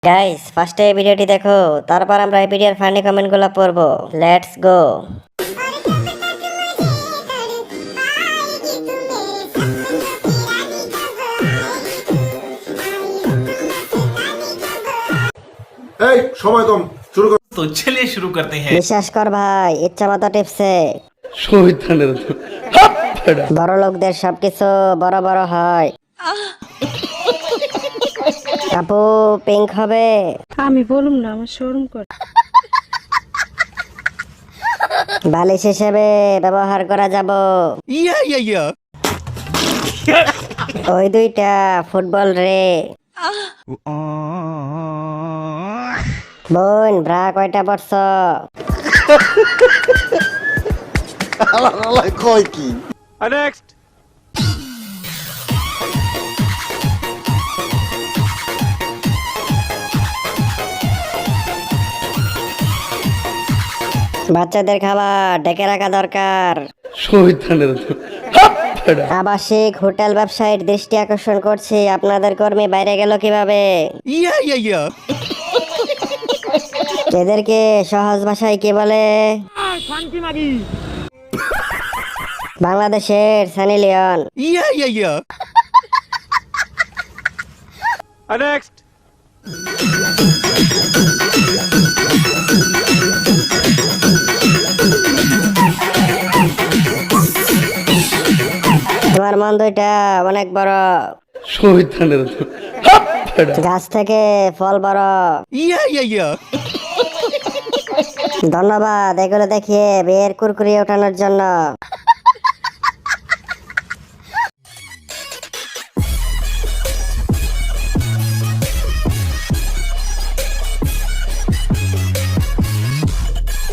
Guys ফার্স্টে ভিডিওটি দেখো, তারপর আমরা এই ভিডিওর ফানি কমেন্টগুলো পড়বো। Let's go. এই সময় কম, শুরু কর। तो चलिए शुरू करते हैं। বিশ্বাস কর ভাই, ইচ্ছা মতো টিপসে শহীদানের বড় লোকদের সবকিছু বড় বড় হয়। আপু পিঙ্ক হবে? আমি বলুম না, আমার শোরুম করে। বালিশ হিসেবে ব্যবহার করা যাব। ওই দুইটা ফুটবল রে। বোন ব্রা কয়টা পড়ছ? কয় কি? বাচ্চাদের খাবার ডেকে রাখা দরকার। শহীদানের আবাসিক হোটেল ব্যবসায়ীর দৃষ্টি আকর্ষণ করছি, আপনাদের কর্মী বাইরে গেল কিভাবে? এদেরকে সহজ ভাষায় কি বলে? বাংলাদেশের সানি লিওন। তোমার মন দুইটা অনেক বড়, শহীদানের গাছ থেকে ফল বড়। ধন্যবাদ এগুলো দেখিয়ে বিয়ের কুরকুরি ওঠানোর জন্য।